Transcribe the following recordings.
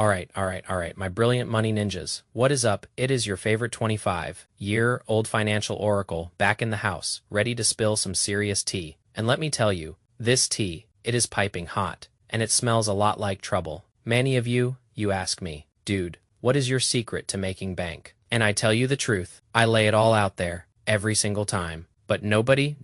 All right, my brilliant money ninjas. What is up? It is your favorite 25-year-old financial oracle back in the house, ready to spill some serious tea. And let me tell you, this tea, it is piping hot, and it smells a lot like trouble. Many of you ask me, dude, what is your secret to making bank? And I tell you the truth, I lay it all out there, every single time. But nobody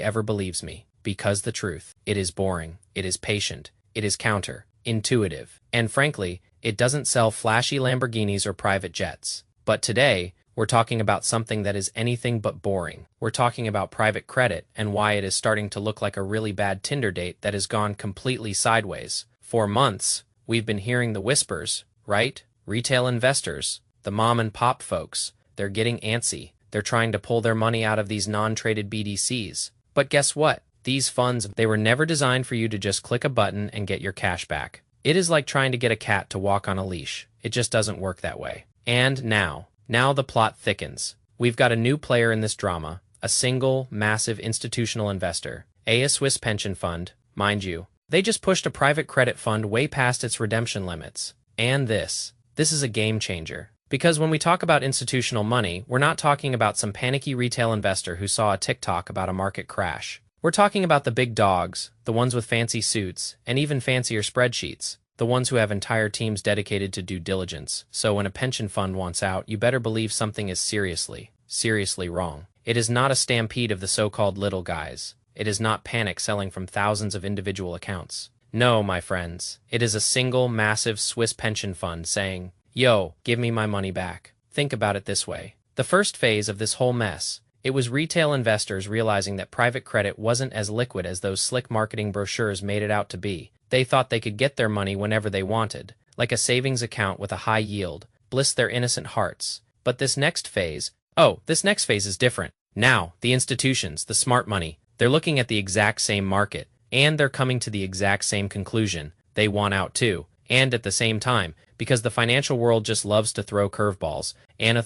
ever believes me, because the truth, it is boring, it is patient, it is counterintuitive, and frankly, it doesn't sell flashy Lamborghinis or private jets. But today, we're talking about something that is anything but boring. We're talking about private credit and why it is starting to look like a really bad Tinder date that has gone completely sideways. For months, we've been hearing the whispers, right? Retail investors, the mom and pop folks, they're getting antsy. They're trying to pull their money out of these non-traded BDCs. But guess what? These funds, they were never designed for you to just click a button and get your cash back. It is like trying to get a cat to walk on a leash. It just doesn't work that way. And now the plot thickens. We've got a new player in this drama, a single, massive institutional investor, a Swiss pension fund, mind you. They just pushed a private credit fund way past its redemption limits. And this is a game changer. Because when we talk about institutional money, we're not talking about some panicky retail investor who saw a TikTok about a market crash. We're talking about the big dogs, the ones with fancy suits, and even fancier spreadsheets, the ones who have entire teams dedicated to due diligence. So when a pension fund wants out, you better believe something is seriously wrong. It is not a stampede of the so-called little guys. It is not panic selling from thousands of individual accounts. No, my friends, it is a single, massive Swiss pension fund saying, "Yo, give me my money back." Think about it this way. The first phase of this whole mess, it was retail investors realizing that private credit wasn't as liquid as those slick marketing brochures made it out to be. They thought they could get their money whenever they wanted, like a savings account with a high yield, bliss their innocent hearts. But this next phase is different. Now, the institutions, the smart money, they're looking at the exact same market, and they're coming to the exact same conclusion. They want out too. And at the same time, because the financial world just loves to throw curveballs, and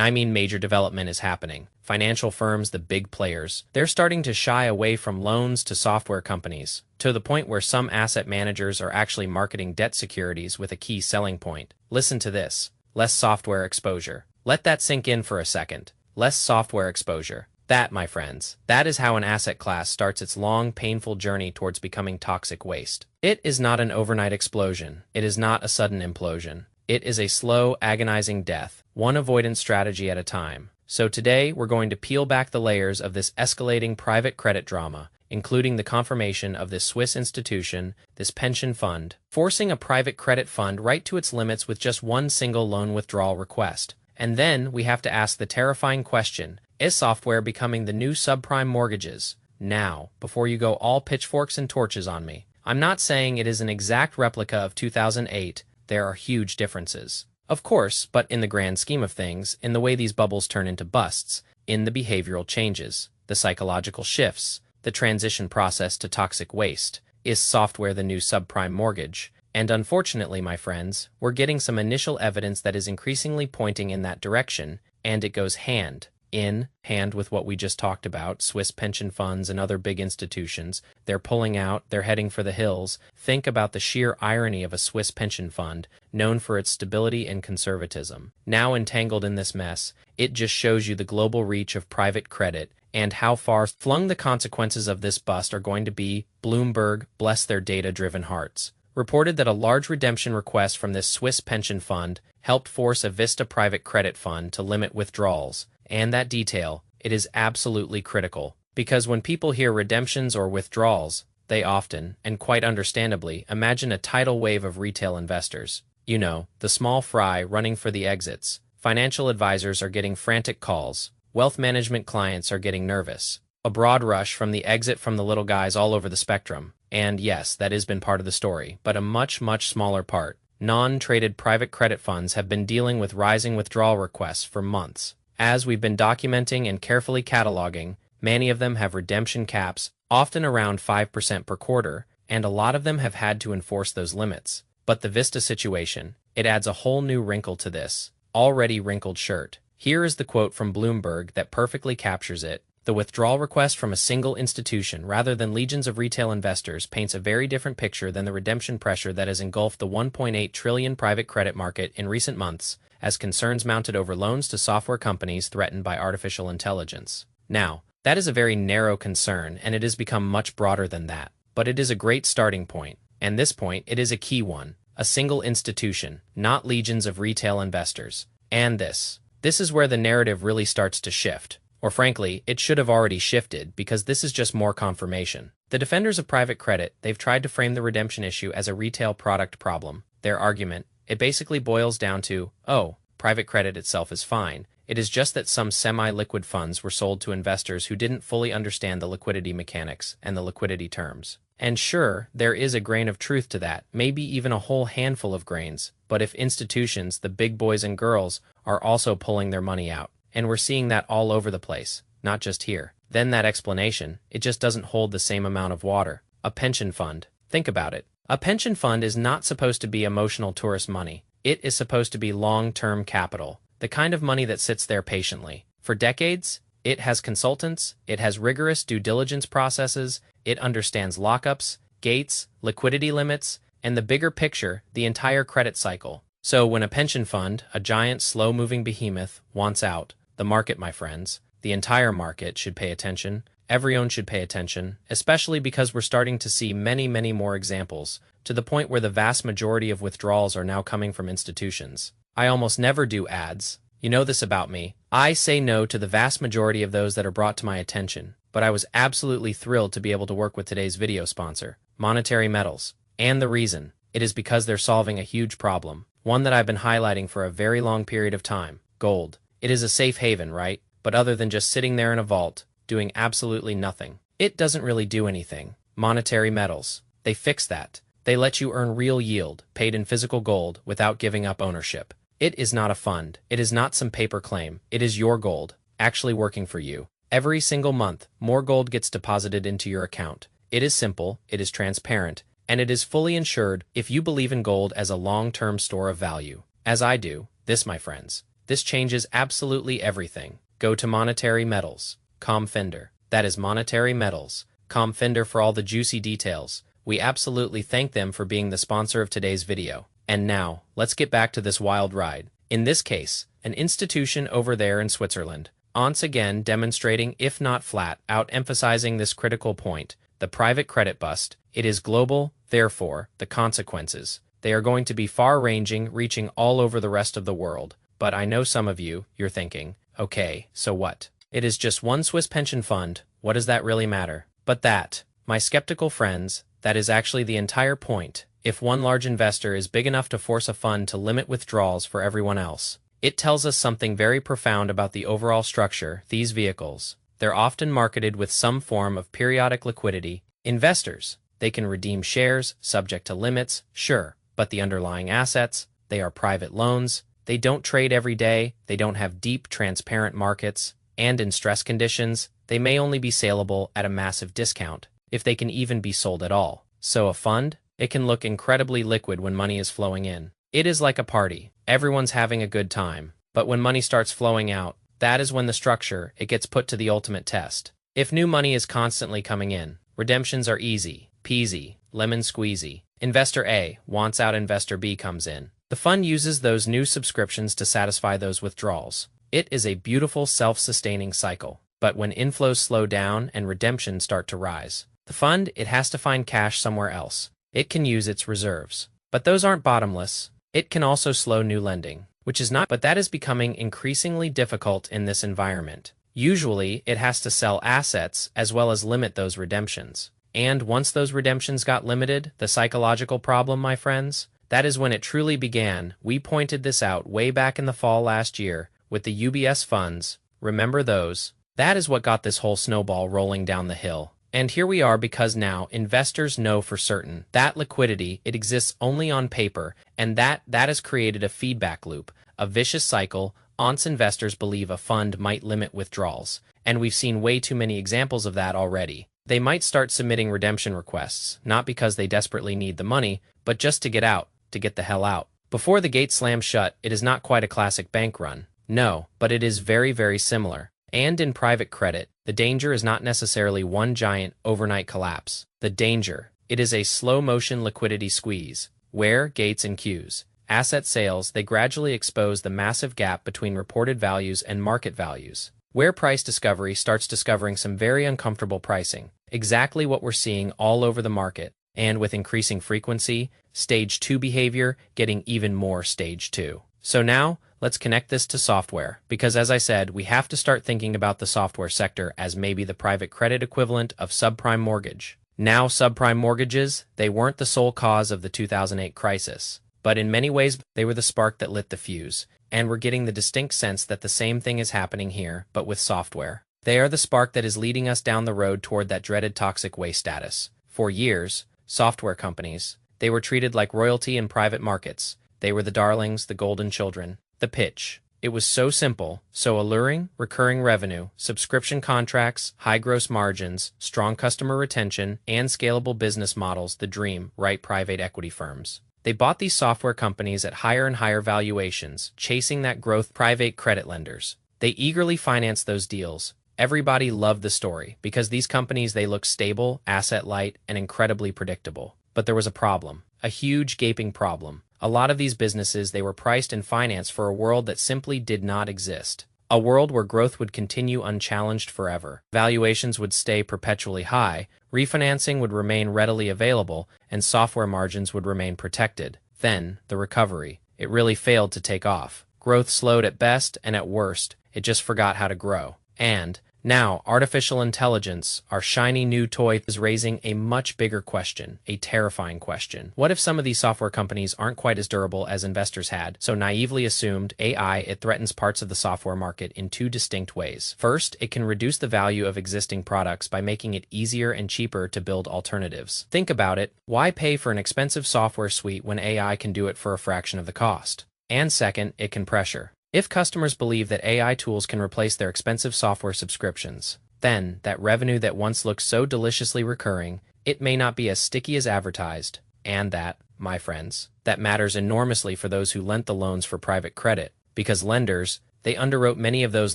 I mean major development is happening. Financial firms, the big players, they're starting to shy away from loans to software companies, to the point where some asset managers are actually marketing debt securities with a key selling point. Listen to this. Less software exposure. Let that sink in for a second. Less software exposure. That, my friends, that is how an asset class starts its long, painful journey towards becoming toxic waste. It is not an overnight explosion. It is not a sudden implosion. It is a slow, agonizing death, one avoidance strategy at a time. So today, we're going to peel back the layers of this escalating private credit drama, including the confirmation of this Swiss institution, this pension fund, forcing a private credit fund right to its limits with just one single loan withdrawal request. And then we have to ask the terrifying question, is software becoming the new subprime mortgages? Now, before you go all pitchforks and torches on me, I'm not saying it is an exact replica of 2008. There are huge differences. Of course, but in the grand scheme of things, in the way these bubbles turn into busts, in the behavioral changes, the psychological shifts, the transition process to toxic waste, is software the new subprime mortgage? And unfortunately, my friends, we're getting some initial evidence that is increasingly pointing in that direction, and it goes hand in hand with what we just talked about, Swiss pension funds and other big institutions. They're pulling out, they're heading for the hills. Think about the sheer irony of a Swiss pension fund, known for its stability and conservatism. Now entangled in this mess, it just shows you the global reach of private credit and how far-flung the consequences of this bust are going to be. Bloomberg, bless their data-driven hearts, reported that a large redemption request from this Swiss pension fund helped force a Vista private credit fund to limit withdrawals. And that detail, it is absolutely critical, because when people hear redemptions or withdrawals, they often, and quite understandably, imagine a tidal wave of retail investors. You know, the small fry running for the exits. Financial advisors are getting frantic calls. Wealth management clients are getting nervous. A broad rush from the exit from the little guys all over the spectrum. And yes, that has been part of the story, but a much smaller part. Non-traded private credit funds have been dealing with rising withdrawal requests for months. As we've been documenting and carefully cataloging, many of them have redemption caps, often around 5% per quarter, and a lot of them have had to enforce those limits. But the Vista situation, it adds a whole new wrinkle to this already wrinkled shirt. Here is the quote from Bloomberg that perfectly captures it. The withdrawal request from a single institution rather than legions of retail investors paints a very different picture than the redemption pressure that has engulfed the 1.8 trillion private credit market in recent months, as concerns mounted over loans to software companies threatened by artificial intelligence. Now, that is a very narrow concern, and it has become much broader than that. But it is a great starting point, and this point, it is a key one. A single institution, not legions of retail investors. And this is where the narrative really starts to shift. Or frankly, it should have already shifted, because this is just more confirmation. The defenders of private credit, they've tried to frame the redemption issue as a retail product problem. Their argument, it basically boils down to, oh, private credit itself is fine. It is just that some semi-liquid funds were sold to investors who didn't fully understand the liquidity mechanics and the liquidity terms. And sure, there is a grain of truth to that, maybe even a whole handful of grains, but if institutions, the big boys and girls, are also pulling their money out, and we're seeing that all over the place, not just here, then that explanation, it just doesn't hold the same amount of water. A pension fund. Think about it. A pension fund is not supposed to be emotional tourist money. It is supposed to be long-term capital, the kind of money that sits there patiently. For decades, it has consultants, it has rigorous due diligence processes, it understands lockups, gates, liquidity limits, and the bigger picture, the entire credit cycle. So when a pension fund, a giant slow-moving behemoth, wants out, the market, my friends, the entire market should pay attention. Everyone should pay attention, especially because we're starting to see many, many more examples, to the point where the vast majority of withdrawals are now coming from institutions. I almost never do ads. You know this about me. I say no to the vast majority of those that are brought to my attention, but I was absolutely thrilled to be able to work with today's video sponsor, Monetary Metals. And the reason, it is because they're solving a huge problem, one that I've been highlighting for a very long period of time, gold. It is a safe haven, right? But other than just sitting there in a vault, doing absolutely nothing, it doesn't really do anything. Monetary Metals. They fix that. They let you earn real yield, paid in physical gold, without giving up ownership. It is not a fund. It is not some paper claim. It is your gold, actually working for you. Every single month, more gold gets deposited into your account. It is simple, it is transparent, and it is fully insured if you believe in gold as a long-term store of value. As I do, this, my friends. This changes absolutely everything. Go to Monetary Metals. Comfinder. That is Monetary Metals. Comfinder for all the juicy details. We absolutely thank them for being the sponsor of today's video. And now, let's get back to this wild ride. In this case, an institution over there in Switzerland, once again demonstrating, if not flat out emphasizing this critical point, the private credit bust. It is global, therefore, the consequences. They are going to be far-ranging, reaching all over the rest of the world. But I know some of you, you're thinking, okay, so what? It is just one Swiss pension fund, what does that really matter? But that, my skeptical friends, that is actually the entire point. If one large investor is big enough to force a fund to limit withdrawals for everyone else, it tells us something very profound about the overall structure. These vehicles, they're often marketed with some form of periodic liquidity. Investors, they can redeem shares, subject to limits, sure, but the underlying assets, they are private loans, they don't trade every day, they don't have deep, transparent markets, and in stress conditions, they may only be saleable at a massive discount, if they can even be sold at all. So a fund? It can look incredibly liquid when money is flowing in. It is like a party. Everyone's having a good time. But when money starts flowing out, that is when the structure, it gets put to the ultimate test. If new money is constantly coming in, redemptions are easy, peasy, lemon squeezy. Investor A wants out, investor B comes in. The fund uses those new subscriptions to satisfy those withdrawals. It is a beautiful self-sustaining cycle. But when inflows slow down and redemptions start to rise, the fund, it has to find cash somewhere else. It can use its reserves. But those aren't bottomless. It can also slow new lending, which is not, but that is becoming increasingly difficult in this environment. Usually, it has to sell assets as well as limit those redemptions. And once those redemptions got limited, the psychological problem, my friends, that is when it truly began. We pointed this out way back in the fall last year with the UBS funds. Remember those? That is what got this whole snowball rolling down the hill. And here we are, because now investors know for certain that liquidity, it exists only on paper, and that has created a feedback loop, a vicious cycle. Once investors believe a fund might limit withdrawals, and we've seen way too many examples of that already. They might start submitting redemption requests, not because they desperately need the money, but just to get out, to get the hell out. Before the gate slams shut, it is not quite a classic bank run. No, but it is very, very similar. And in private credit, the danger is not necessarily one giant overnight collapse. The danger, it is a slow-motion liquidity squeeze, where, gates and queues, asset sales, they gradually expose the massive gap between reported values and market values, where price discovery starts discovering some very uncomfortable pricing, exactly what we're seeing all over the market, and with increasing frequency, stage 2 behavior getting even more stage 2. So now, let's connect this to software, because as I said, we have to start thinking about the software sector as maybe the private credit equivalent of subprime mortgage. Now, subprime mortgages, they weren't the sole cause of the 2008 crisis, but in many ways, they were the spark that lit the fuse, and we're getting the distinct sense that the same thing is happening here, but with software. They are the spark that is leading us down the road toward that dreaded toxic waste status. For years, software companies, they were treated like royalty in private markets. They were the darlings, the golden children. The pitch. It was so simple, so alluring: recurring revenue, subscription contracts, high gross margins, strong customer retention, and scalable business models, the dream, right? Private equity firms. They bought these software companies at higher and higher valuations, chasing that growth. Private credit lenders, they eagerly financed those deals. Everybody loved the story because these companies, they look stable, asset-light, and incredibly predictable. But there was a problem, a huge gaping problem. A lot of these businesses, they were priced and financed for a world that simply did not exist. A world where growth would continue unchallenged forever. Valuations would stay perpetually high, refinancing would remain readily available, and software margins would remain protected. Then, the recovery. It really failed to take off. Growth slowed at best, and at worst, it just forgot how to grow. And now, artificial intelligence, our shiny new toy, is raising a much bigger question, a terrifying question. What if some of these software companies aren't quite as durable as investors had so naively assumed? AI, it threatens parts of the software market in two distinct ways. First, it can reduce the value of existing products by making it easier and cheaper to build alternatives. Think about it, why pay for an expensive software suite when AI can do it for a fraction of the cost? And second, it can pressure. If customers believe that AI tools can replace their expensive software subscriptions, then that revenue that once looked so deliciously recurring, it may not be as sticky as advertised. And that, my friends, that matters enormously for those who lent the loans for private credit, because lenders, they underwrote many of those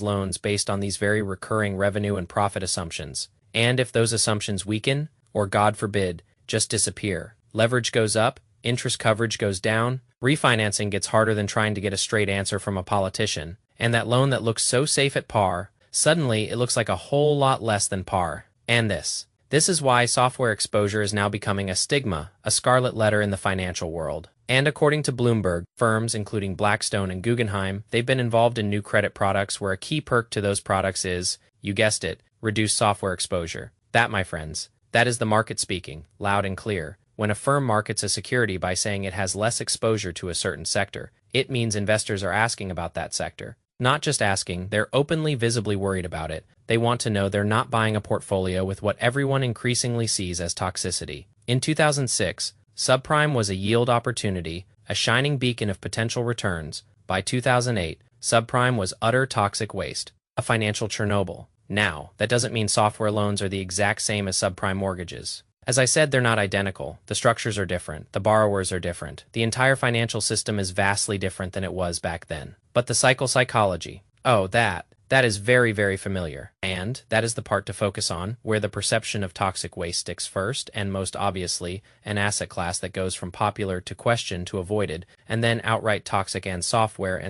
loans based on these very recurring revenue and profit assumptions. And if those assumptions weaken, or God forbid, just disappear, leverage goes up, interest coverage goes down, refinancing gets harder than trying to get a straight answer from a politician, and that loan that looks so safe at par, suddenly it looks like a whole lot less than par. And this is why software exposure is now becoming a stigma, a scarlet letter in the financial world. And according to Bloomberg, firms including Blackstone and Guggenheim, they've been involved in new credit products where a key perk to those products is, you guessed it, reduced software exposure. That, my friends, that is the market speaking, loud and clear. When a firm markets a security by saying it has less exposure to a certain sector, it means investors are asking about that sector. Not just asking, they're openly, visibly worried about it. They want to know they're not buying a portfolio with what everyone increasingly sees as toxicity. In 2006, subprime was a yield opportunity, a shining beacon of potential returns. By 2008, subprime was utter toxic waste, a financial Chernobyl. Now, that doesn't mean software loans are the exact same as subprime mortgages. As I said, they're not identical. The structures are different. The borrowers are different. The entire financial system is vastly different than it was back then. But the psychology, oh, that is very, very familiar. And that is the part to focus on, where the perception of toxic waste sticks first, and most obviously, an asset class that goes from popular to questioned to avoided, and then outright toxic. And software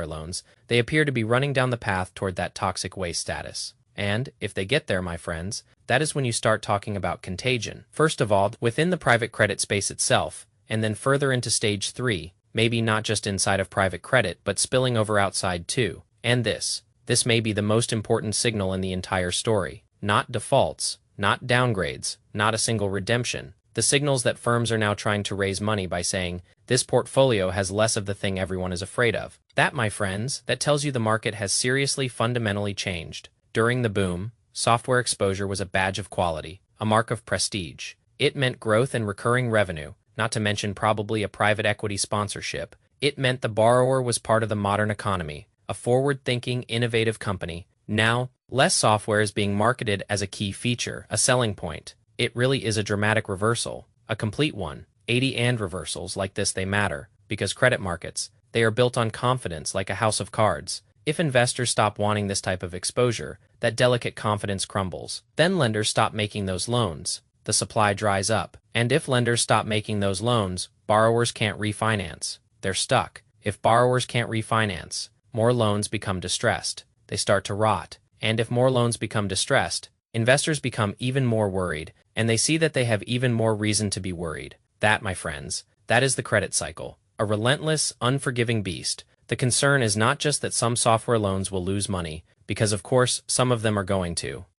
loans, they appear to be running down the path toward that toxic waste status. And if they get there, my friends, that is when you start talking about contagion. First of all, within the private credit space itself, and then further into stage 3, maybe not just inside of private credit, but spilling over outside too. And this may be the most important signal in the entire story. Not defaults, not downgrades, not a single redemption. The signals that firms are now trying to raise money by saying, this portfolio has less of the thing everyone is afraid of. That, my friends, that tells you the market has seriously, fundamentally changed. During the boom, software exposure was a badge of quality, a mark of prestige. It meant growth and recurring revenue, not to mention probably a private equity sponsorship. It meant the borrower was part of the modern economy, a forward-thinking, innovative company. Now, less software is being marketed as a key feature, a selling point. It really is a dramatic reversal, a complete one. 80 and reversals like this, they matter, because credit markets, they are built on confidence like a house of cards. If investors stop wanting this type of exposure, that delicate confidence crumbles. Then lenders stop making those loans. The supply dries up. And if lenders stop making those loans, borrowers can't refinance. They're stuck. If borrowers can't refinance, more loans become distressed. They start to rot. And if more loans become distressed, investors become even more worried, and they see that they have even more reason to be worried. That, my friends, that is the credit cycle. A relentless, unforgiving beast. The concern is not just that some software loans will lose money, because of course some of them are going to.